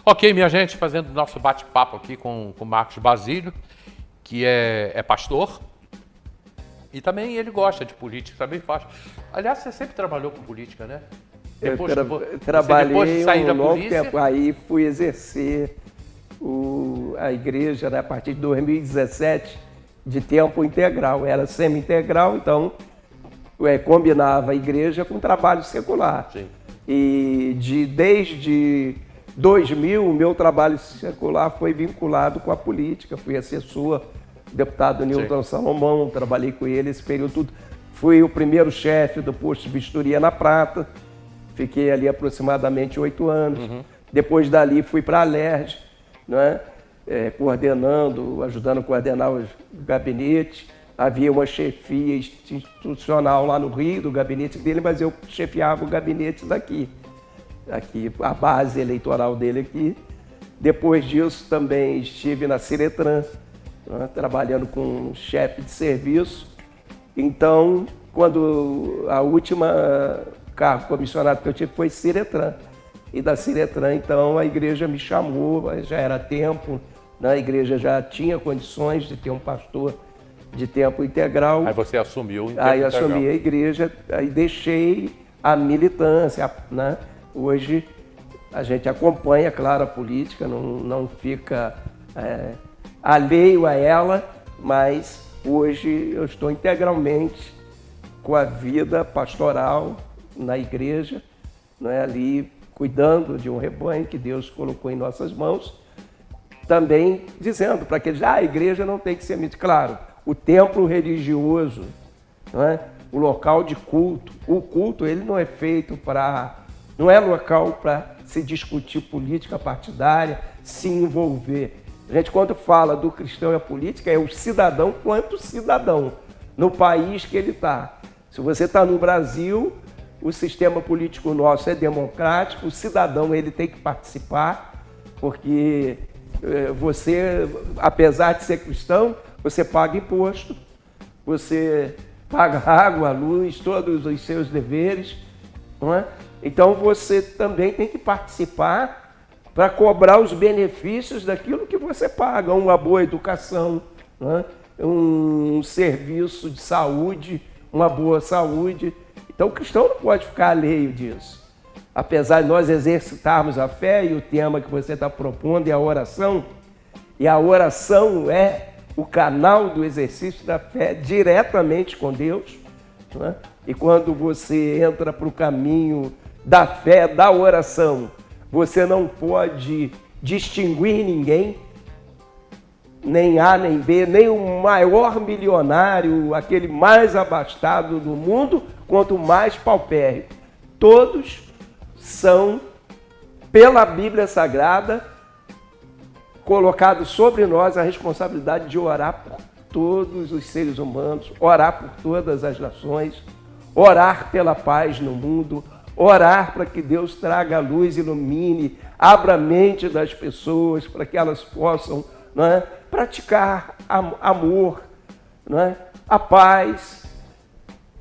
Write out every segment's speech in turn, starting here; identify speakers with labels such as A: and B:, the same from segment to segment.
A: Ok, minha gente, fazendo nosso bate-papo aqui com o Marcos Basílio, que é pastor. E também ele gosta de política, também faz. Aliás, você sempre trabalhou com política, né?
B: Trabalhei
A: depois de sair da
B: longo
A: polícia?
B: tempo, aí fui exercer a igreja, né, a partir de 2017, de tempo integral. Era semi-integral, então combinava a igreja com trabalho secular.
A: Sim.
B: E desde 2000, o meu trabalho secular foi vinculado com a política. Fui assessor do deputado Newton Salomão, trabalhei com ele esse período todo. Fui o primeiro chefe do posto de vistoria na Prata, fiquei ali aproximadamente 8 anos. Depois dali fui para a Alerj, né? Ajudando a coordenar o gabinete. Havia uma chefia institucional lá no Rio, do gabinete dele, mas eu chefiava o gabinete daqui. Aqui, a base eleitoral dele aqui. Depois disso também estive na Ciretran, né, trabalhando com um chefe de serviço. Então, quando a última cargo comissionado que eu tive foi Ciretran. E da Ciretran, então, a igreja me chamou, já era tempo, né, a igreja já tinha condições de ter um pastor de tempo integral.
A: Aí você assumiu o tempo
B: Aí
A: integral.
B: assumi a igreja, aí deixei a militância, né? Hoje a gente acompanha, claro, a política, não fica alheio a ela, mas hoje eu estou integralmente com a vida pastoral na igreja, né, ali cuidando de um rebanho que Deus colocou em nossas mãos, também dizendo para aqueles, a igreja não tem que ser muito claro, o templo religioso, né, o local de culto, o culto ele não é feito não é local para se discutir política partidária, se envolver. A gente, quando fala do cristão e a política, é o cidadão quanto cidadão, no país que ele está. Se você está no Brasil, o sistema político nosso é democrático, o cidadão ele tem que participar, porque você, apesar de ser cristão, você paga imposto, você paga água, luz, todos os seus deveres, não é? Então você também tem que participar para cobrar os benefícios daquilo que você paga, uma boa educação, né? Um serviço de saúde, uma boa saúde. Então o cristão não pode ficar alheio disso. Apesar de nós exercitarmos a fé, e o tema que você está propondo é a oração, e a oração é o canal do exercício da fé diretamente com Deus, né? E quando você entra para o caminho da fé, da oração, você não pode distinguir ninguém, nem A nem B, nem o maior milionário, aquele mais abastado do mundo, quanto o mais paupérrimo. Todos são, pela Bíblia Sagrada, colocados sobre nós a responsabilidade de orar por todos os seres humanos, orar por todas as nações, orar pela paz no mundo, orar para que Deus traga a luz, ilumine, abra a mente das pessoas para que elas possam, não é, praticar amor, não é, a paz,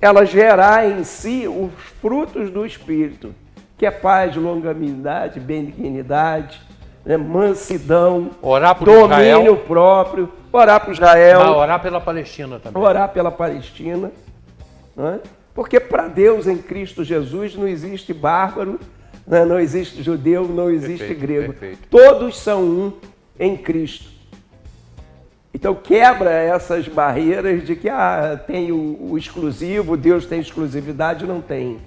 B: ela gerar em si os frutos do Espírito, que é paz, longanimidade, benignidade, né, mansidão,
A: orar por
B: domínio
A: Israel,
B: próprio, orar por Israel,
A: orar pela Palestina também.
B: Orar pela Palestina, não é? Porque para Deus em Cristo Jesus não existe bárbaro, né? Não existe judeu, não existe grego.
A: Perfeito.
B: Todos são um em Cristo. Então quebra essas barreiras de que tem o exclusivo, Deus tem exclusividade, não tem.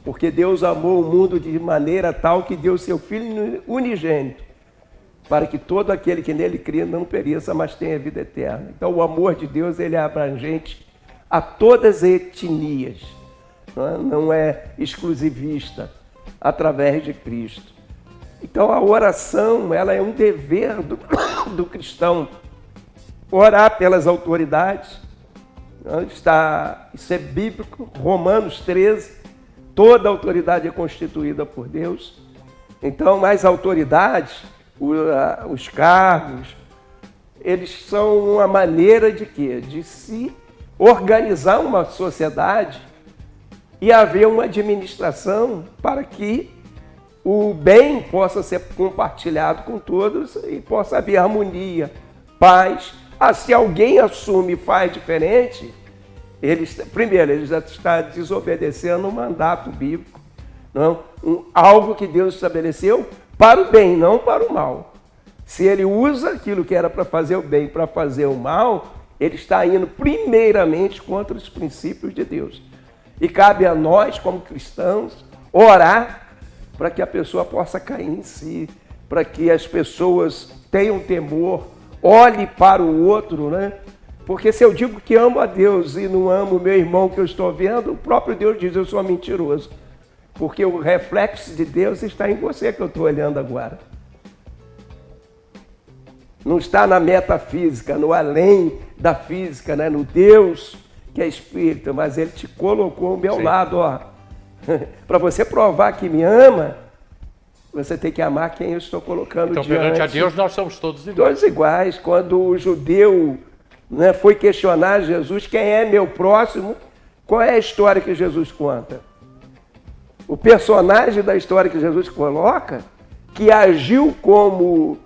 B: Porque Deus amou o mundo de maneira tal que deu seu Filho unigênito, para que todo aquele que nele crê não pereça, mas tenha vida eterna. Então o amor de Deus ele é abrangente a todas as etnias, não é exclusivista, através de Cristo. Então a oração ela é um dever do cristão, orar pelas autoridades, isso é bíblico, Romanos 13, toda autoridade é constituída por Deus. Então, as autoridades, os cargos, eles são uma maneira de quê? De se organizar uma sociedade e haver uma administração para que o bem possa ser compartilhado com todos e possa haver harmonia, paz. Se alguém assume e faz diferente, primeiro, ele já está desobedecendo o mandato bíblico, não? Algo que Deus estabeleceu para o bem, não para o mal. Se ele usa aquilo que era para fazer o bem para fazer o mal, ele está indo primeiramente contra os princípios de Deus. E cabe a nós, como cristãos, orar para que a pessoa possa cair em si, para que as pessoas tenham temor, olhe para o outro, né? Porque se eu digo que amo a Deus e não amo o meu irmão que eu estou vendo, o próprio Deus diz, eu sou mentiroso. Porque o reflexo de Deus está em você que eu estou olhando agora. Não está na metafísica, no além da física, né? No Deus que é espírito, mas ele te colocou ao meu lado, ó. Para você provar que me ama, você tem que amar quem eu estou colocando
A: então,
B: diante.
A: perante a Deus, nós somos todos iguais.
B: Todos iguais. Quando o judeu, né, foi questionar Jesus, quem é meu próximo, qual é a história que Jesus conta? O personagem da história que Jesus coloca, que agiu como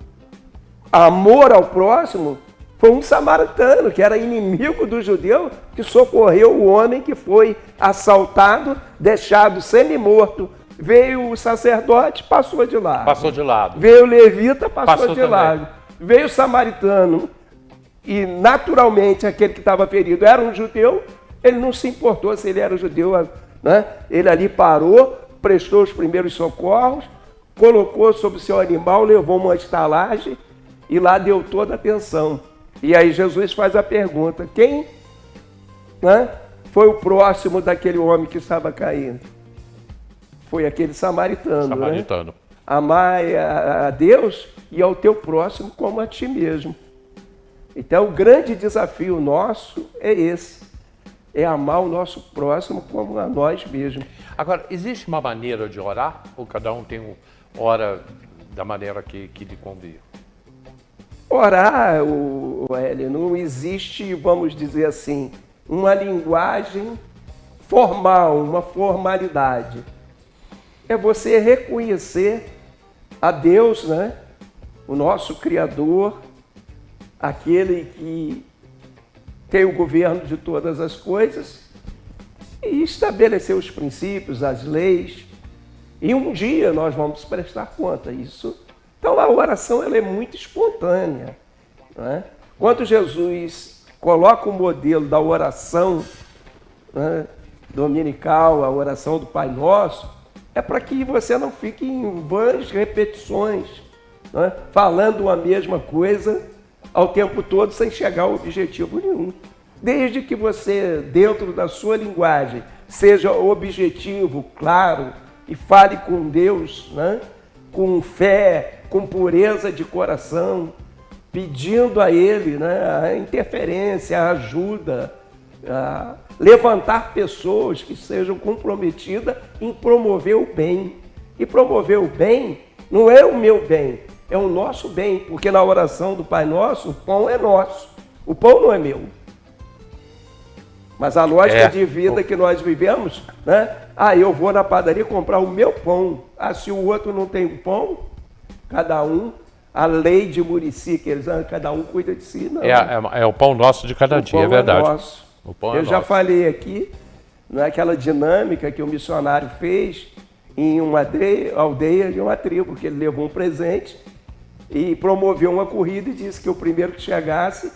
B: amor ao próximo, foi um samaritano, que era inimigo do judeu, que socorreu o homem que foi assaltado, deixado semi-morto. Veio o sacerdote, passou de lado.
A: Passou de lado.
B: Veio o levita, passou de
A: também.
B: lado. Veio o samaritano, e naturalmente aquele que estava ferido era um judeu, ele não se importou se ele era judeu, né? Ele ali parou, prestou os primeiros socorros, colocou sobre o seu animal, levou uma estalagem e lá deu toda a atenção. E aí Jesus faz a pergunta, quem, né, foi o próximo daquele homem que estava caindo? Foi aquele samaritano. Né? Amar a Deus e ao teu próximo como a ti mesmo. Então o grande desafio nosso é esse, é amar o nosso próximo como a nós mesmos.
A: Agora, existe uma maneira de orar? Ou cada um tem ora da maneira que lhe convém?
B: Orar, Hélio, não existe, vamos dizer assim, uma linguagem formal, uma formalidade. É você reconhecer a Deus, né? O nosso Criador, aquele que tem o governo de todas as coisas, e estabelecer os princípios, as leis. E um dia nós vamos prestar conta disso. Então a oração ela é muito espontânea. Né? Quando Jesus coloca o modelo da oração, né, dominical, a oração do Pai Nosso, é para que você não fique em vãs repetições, né, falando a mesma coisa ao tempo todo sem chegar a objetivo nenhum. Desde que você, dentro da sua linguagem, seja objetivo, claro, e fale com Deus, né, com fé, com pureza de coração, pedindo a Ele, né, a interferência, a ajuda, a levantar pessoas que sejam comprometidas em promover o bem. E promover o bem não é o meu bem, é o nosso bem, porque na oração do Pai Nosso, o pão é nosso, o pão não é meu. Mas a lógica de vida que nós vivemos, né? Eu vou na padaria comprar o meu pão. Se o outro não tem pão, cada um, a lei de Muricy, que eles cada um cuida de si, não.
A: É o pão nosso de cada dia, é verdade.
B: Nosso.
A: O pão é
B: Eu já falei aqui, naquela dinâmica que o missionário fez em uma aldeia de uma tribo, que ele levou um presente e promoveu uma corrida e disse que o primeiro que chegasse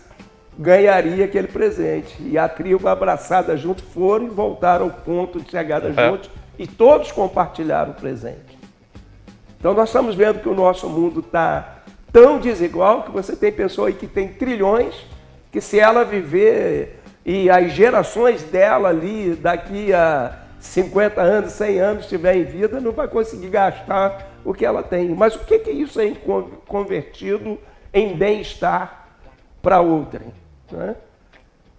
B: ganharia aquele presente. E a tribo abraçada junto foram e voltaram ao ponto de chegada juntos e todos compartilharam o presente. Então nós estamos vendo que o nosso mundo está tão desigual que você tem pessoa aí que tem trilhões, que se ela viver e as gerações dela ali daqui a 50 anos, 100 anos estiver em vida, não vai conseguir gastar o que ela tem. Mas o que é isso aí convertido em bem-estar para outrem? Né?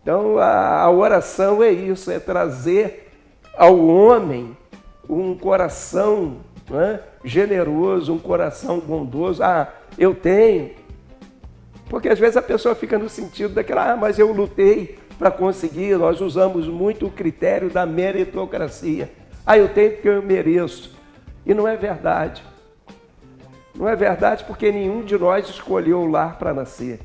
B: Então a oração é isso, é trazer ao homem um coração, né, generoso, um coração bondoso. Eu tenho. Porque às vezes a pessoa fica no sentido daquela, mas eu lutei para conseguir. Nós usamos muito o critério da meritocracia. Ah, eu tenho porque eu mereço. E não é verdade. Não é verdade porque nenhum de nós escolheu o lar para nascer.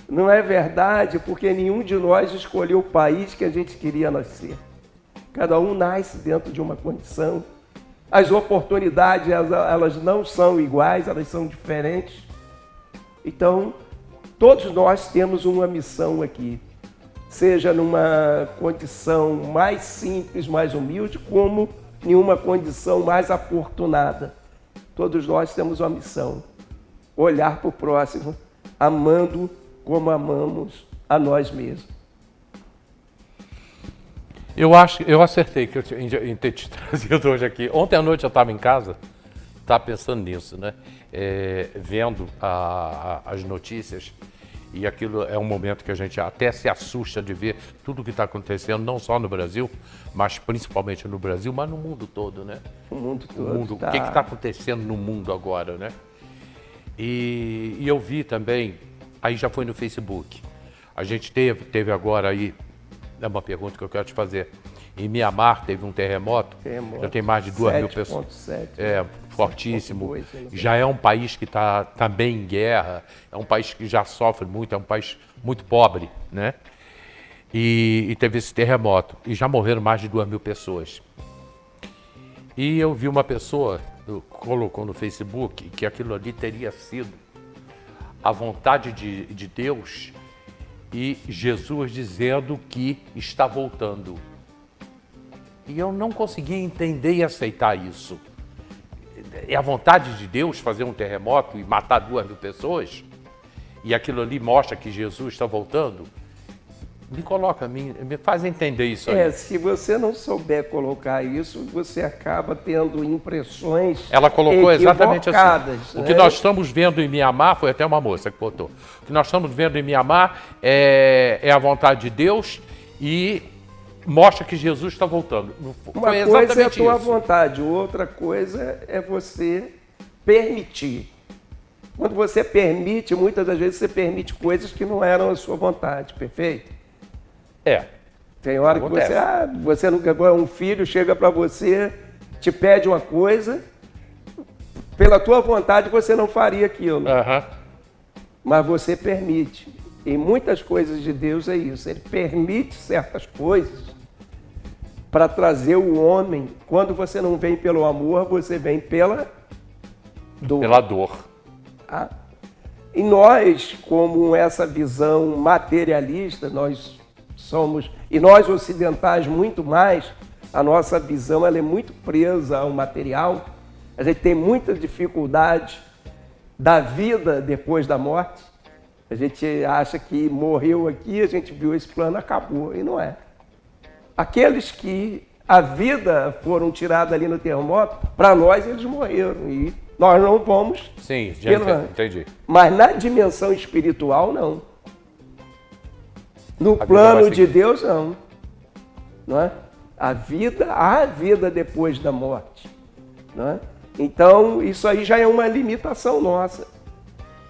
B: Não é verdade porque nenhum de nós escolheu o país que a gente queria nascer. Cada um nasce dentro de uma condição. As oportunidades, elas não são iguais, elas são diferentes. Então, todos nós temos uma missão aqui. Seja numa condição mais simples, mais humilde, como em uma condição mais afortunada. Todos nós temos uma missão. Olhar para o próximo, amando como amamos a nós mesmos.
A: Eu acertei em ter te trazido hoje aqui. Ontem à noite eu estava em casa, estava pensando nisso, né? Vendo as notícias, e aquilo é um momento que a gente até se assusta de ver tudo o que está acontecendo, não só no Brasil, mas principalmente no Brasil, mas no mundo todo, né?
B: O mundo todo.
A: O que está acontecendo no mundo agora, né? E eu vi também, aí já foi no Facebook, a gente teve agora aí, é uma pergunta que eu quero te fazer. Em Mianmar teve um terremoto, já tem mais de 2.000 pessoas.
B: 7,7.
A: Fortíssimo.
B: 7,2,
A: Já é um país que está também em guerra, é um país que já sofre muito, é um país muito pobre, né? E teve esse terremoto, e já morreram mais de 2.000 pessoas. E eu vi uma pessoa, colocou no Facebook, que aquilo ali teria sido a vontade de Deus e Jesus dizendo que está voltando. E eu não conseguia entender e aceitar isso. É a vontade de Deus fazer um terremoto e matar 2.000 pessoas? E aquilo ali mostra que Jesus está voltando? Me faz entender isso aí.
B: Se você não souber colocar isso, você acaba tendo impressões
A: Ela colocou exatamente assim.
B: né?
A: O que nós estamos vendo em Mianmar, foi até uma moça que botou. O que nós estamos vendo em Mianmar é a vontade de Deus e mostra que Jesus está voltando.
B: Uma coisa é a tua vontade, outra coisa é você permitir. Quando você permite, muitas das vezes você permite coisas que não eram a sua vontade, perfeito? Tem hora acontece. Que você nunca, um filho chega para você, te pede uma coisa, pela tua vontade você não faria aquilo. Mas você permite. E muitas coisas de Deus é isso. Ele permite certas coisas para trazer o homem. Quando você não vem pelo amor, você vem pela dor.
A: Pela dor.
B: E nós, como essa visão materialista, nós ocidentais muito mais, a nossa visão ela é muito presa ao material. A gente tem muita dificuldade da vida depois da morte. A gente acha que morreu aqui, a gente viu esse plano, acabou, e não é. Aqueles que a vida foram tirados ali no terremoto, para nós eles morreram, e nós não vamos...
A: Sim, já entendi.
B: Mas na dimensão espiritual, não. No plano de Deus, não. Não é? Há vida depois da morte. Não é? Então, isso aí já é uma limitação nossa.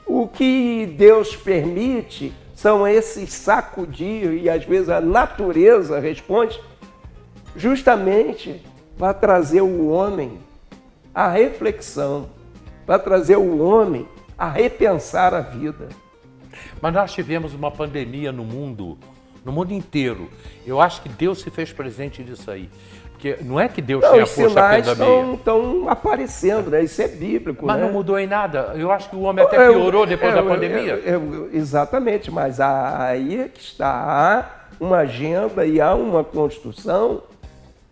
B: O que Deus permite são esses sacudir, e às vezes a natureza responde, justamente para trazer o homem à reflexão, para trazer o homem a repensar a vida.
A: Mas nós tivemos uma pandemia no mundo inteiro. Eu acho que Deus se fez presente disso aí. Porque não é que Deus tenha posto a pandemia. Os
B: sinais estão aparecendo, né? Isso é bíblico.
A: Mas
B: né?
A: Não mudou em nada. Eu acho que o homem até piorou depois da pandemia.
B: Exatamente, mas aí é que está. Há uma agenda e há uma construção,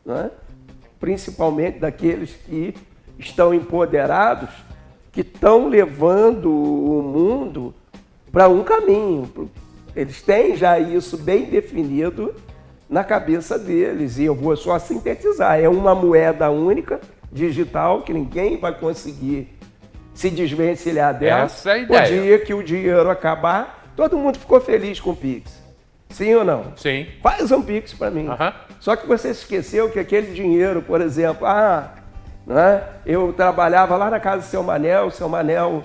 B: né? Principalmente daqueles que estão empoderados, que estão levando o mundo para um caminho. Eles têm já isso bem definido na cabeça deles, e eu vou só sintetizar. É uma moeda única, digital, que ninguém vai conseguir se desvencilhar dela.
A: Essa é a ideia.
B: O dia que o dinheiro acabar, todo mundo ficou feliz com o Pix. Sim ou não?
A: Sim.
B: Faz um Pix para mim. Só que você esqueceu que aquele dinheiro, por exemplo, né, eu trabalhava lá na casa do seu Manel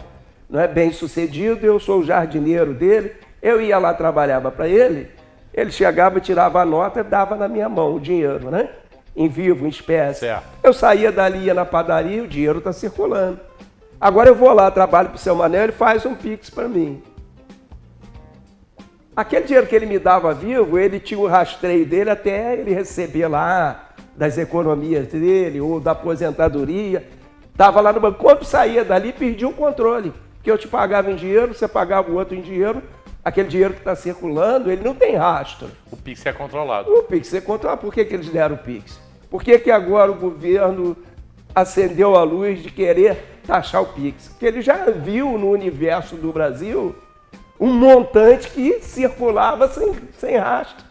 B: não é bem sucedido, eu sou o jardineiro dele, eu ia lá, trabalhava para ele, ele chegava, tirava a nota e dava na minha mão o dinheiro, né? em vivo, em espécie.
A: Certo.
B: Eu saía dali, ia na padaria, o dinheiro está circulando. Agora eu vou lá, trabalho para o seu Manel, ele faz um Pix para mim. Aquele dinheiro que ele me dava vivo, ele tinha o rastreio dele até ele receber lá das economias dele ou da aposentadoria. Estava lá no banco. Quando saía dali, perdia o controle. Que eu te pagava em dinheiro, você pagava o outro em dinheiro. Aquele dinheiro que está circulando, ele não tem rastro.
A: O Pix é controlado.
B: O Pix é controlado. Por que eles deram o Pix? Por que agora o governo acendeu a luz de querer taxar o Pix? Porque ele já viu no universo do Brasil um montante que circulava sem rastro.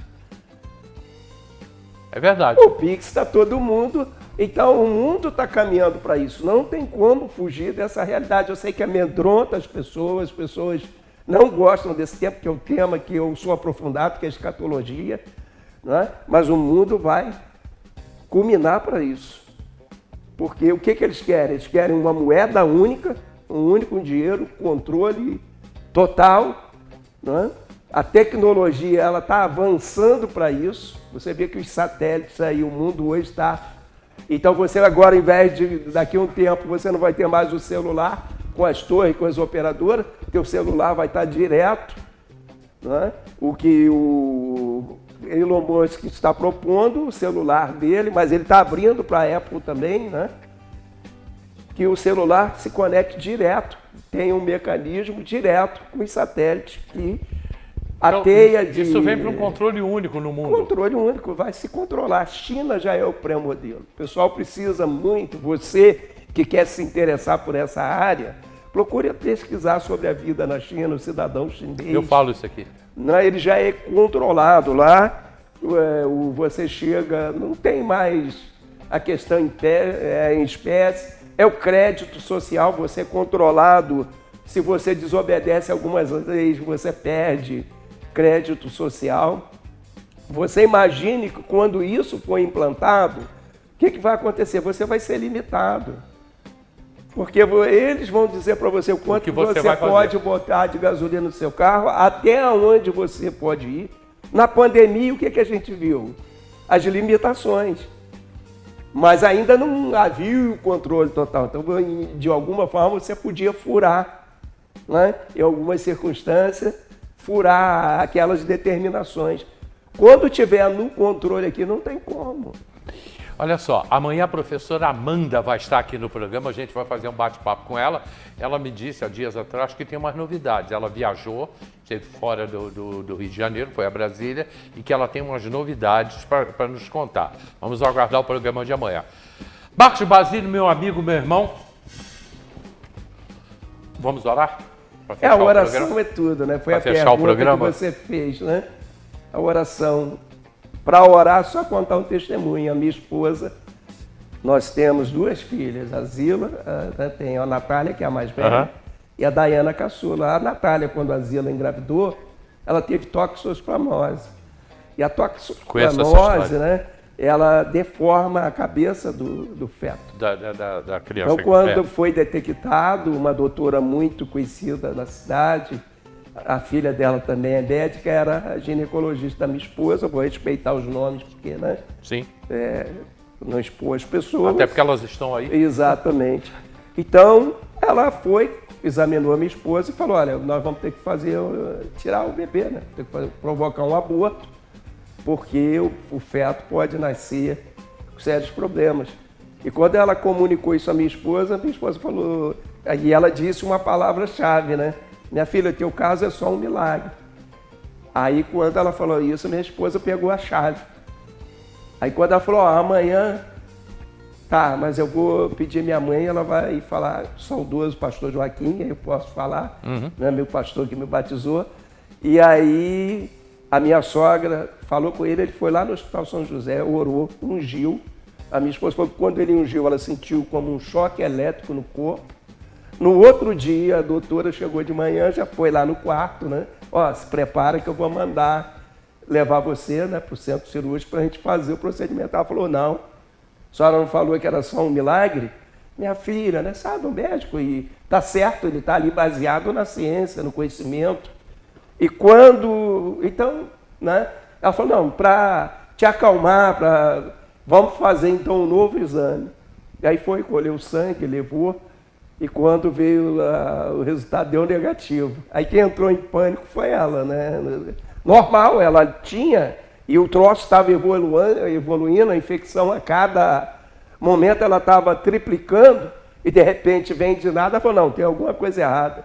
A: É verdade.
B: O Pix está todo mundo, então o mundo está caminhando para isso. Não tem como fugir dessa realidade. Eu sei que amedronta as pessoas não gostam desse tempo, que é o tema que eu sou aprofundado, que é a escatologia, né? Mas o mundo vai culminar para isso. Porque o que eles querem? Eles querem uma moeda única, um único dinheiro, controle total, né? A tecnologia ela está avançando para isso. Você vê que os satélites aí, o mundo hoje está... Então você agora, ao invés de daqui a um tempo, você não vai ter mais o celular com as torres, com as operadoras, teu celular vai estar direto, né? O que o Elon Musk está propondo, o celular dele, mas ele está abrindo para a Apple também, né? Que o celular se conecte direto, tem um mecanismo direto com os satélites que a teia de...
A: Isso vem para um controle único no mundo.
B: Controle único, vai se controlar. A China já é o pré-modelo. O pessoal precisa muito, você que quer se interessar por essa área, procure pesquisar sobre a vida na China, o cidadão chinês.
A: Eu falo isso aqui.
B: Ele já é controlado lá, você chega, não tem mais a questão em espécie, é o crédito social, você é controlado. Se você desobedece algumas leis, você perde crédito social. Você imagine que quando isso for implantado, o que vai acontecer? Você vai ser limitado. Porque eles vão dizer para você o quanto que você pode botar de gasolina no seu carro, até onde você pode ir. Na pandemia, o que a gente viu? As limitações. Mas ainda não havia o controle total. Então, de alguma forma, você podia furar, né? Em algumas circunstâncias, furar aquelas determinações. Quando tiver no controle aqui, não tem como.
A: Olha só, amanhã a professora Amanda vai estar aqui no programa, a gente vai fazer um bate-papo com ela. Ela me disse há dias atrás que tem umas novidades. Ela viajou, esteve fora do Rio de Janeiro, foi a Brasília, e que ela tem umas novidades para nos contar. Vamos aguardar o programa de amanhã. Marcos Basílio, meu amigo, meu irmão. Vamos orar?
B: A oração é tudo, né? Foi a pergunta que você fez, né? A oração. Para orar, só contar um testemunho. A minha esposa, nós temos duas filhas, a Zila, tem a Natália, que é a mais velha, e a Daiana caçula. A Natália, quando a Zila engravidou, ela teve toxoplasmose. E a toxoplasmose, né, ela deforma a cabeça do feto.
A: Da criança.
B: Então, quando foi detectado, uma doutora muito conhecida na cidade, a filha dela também é médica, era a ginecologista da minha esposa. Vou respeitar os nomes, porque, né?
A: Sim.
B: Não expor as pessoas.
A: Até porque elas estão aí.
B: Exatamente. Então, ela foi, examinou a minha esposa e falou: olha, nós vamos ter que tirar o bebê, né? Ter que provocar um aborto, porque o feto pode nascer com sérios problemas. E quando ela comunicou isso à minha esposa falou, e ela disse uma palavra-chave, né? Minha filha, teu caso é só um milagre. Aí, quando ela falou isso, minha esposa pegou a chave. Aí, quando ela falou, amanhã, tá, mas eu vou pedir minha mãe, ela vai falar, saudoso pastor Joaquim, aí eu posso falar, né, meu pastor que me batizou. E aí, a minha sogra falou com ele foi lá no Hospital São José, orou, ungiu. A minha esposa falou que quando ele ungiu, ela sentiu como um choque elétrico no corpo. No outro dia, a doutora chegou de manhã, já foi lá no quarto, né? Ó, se prepara que eu vou mandar levar você, né, para o centro cirúrgico para a gente fazer o procedimento. Ela falou, não, a senhora não falou que era só um milagre? Minha filha, né, sabe, o médico, e tá certo, ele está ali baseado na ciência, no conhecimento. E quando, então, né, ela falou, não, para te acalmar, vamos fazer então um novo exame. E aí foi, colheu o sangue, levou, e quando veio o resultado deu negativo. Aí quem entrou em pânico foi ela, né? Normal, ela tinha, e o troço estava evoluindo, a infecção a cada momento ela estava triplicando, e de repente vem de nada, ela falou, não, tem alguma coisa errada.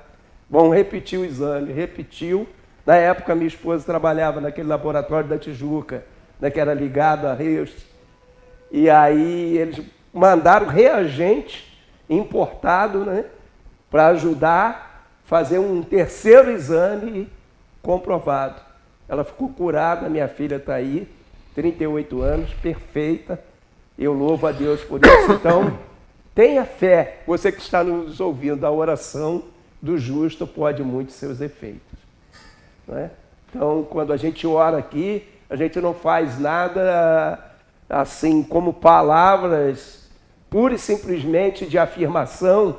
B: Vamos repetir o exame. Repetiu. Na época, minha esposa trabalhava naquele laboratório da Tijuca, né, que era ligado a Reus. E aí eles mandaram reagente importado, né, para ajudar a fazer um terceiro exame comprovado. Ela ficou curada, minha filha está aí, 38 anos, perfeita. Eu louvo a Deus por isso. Então, tenha fé. Você que está nos ouvindo, a oração do justo pode muito seus efeitos. Não é? Então, quando a gente ora aqui, a gente não faz nada assim como palavras pura e simplesmente de afirmação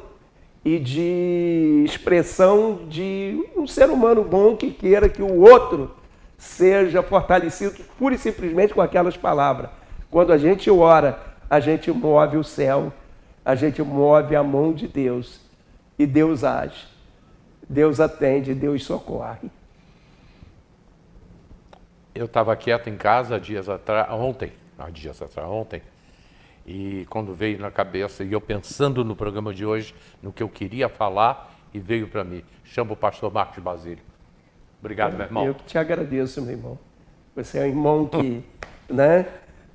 B: e de expressão de um ser humano bom que queira que o outro seja fortalecido pura e simplesmente com aquelas palavras. Quando a gente ora, a gente move o céu, a gente move a mão de Deus e Deus age. Deus atende, Deus socorre.
A: Eu estava quieto em casa ontem, e quando veio na cabeça, e eu pensando no programa de hoje, no que eu queria falar, e veio para mim, chama o pastor Marcos Basílio. Obrigado, meu irmão.
B: Eu que te agradeço, meu irmão. Você é um irmão que, né?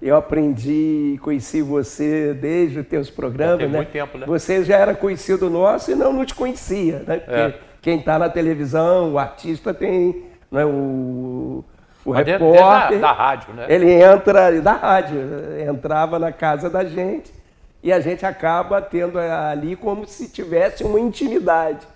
B: Eu aprendi, conheci você desde os teus programas,
A: tem
B: né?
A: muito tempo, né?
B: Você já era conhecido nosso e não te conhecia, né? Porque quem está na televisão, o artista tem, né, o repórter
A: da rádio, né?
B: Ele entra da rádio, entrava na casa da gente e a gente acaba tendo ali como se tivesse uma intimidade.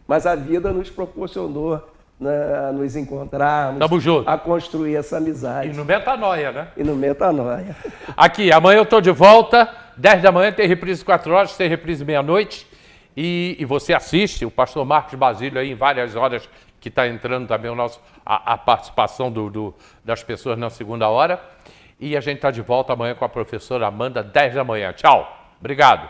B: Mas a vida nos proporcionou, né, a nos encontrarmos, a construir essa amizade.
A: E no Metanoia, né?
B: E no Metanoia.
A: Aqui, amanhã eu estou de volta, 10 da manhã, tem reprise 4 horas, tem reprise meia-noite. E você assiste o pastor Marcos Basílio aí em várias horas, que está entrando também a participação das pessoas na segunda hora. E a gente está de volta amanhã com a professora Amanda, 10 da manhã. Tchau. Obrigado.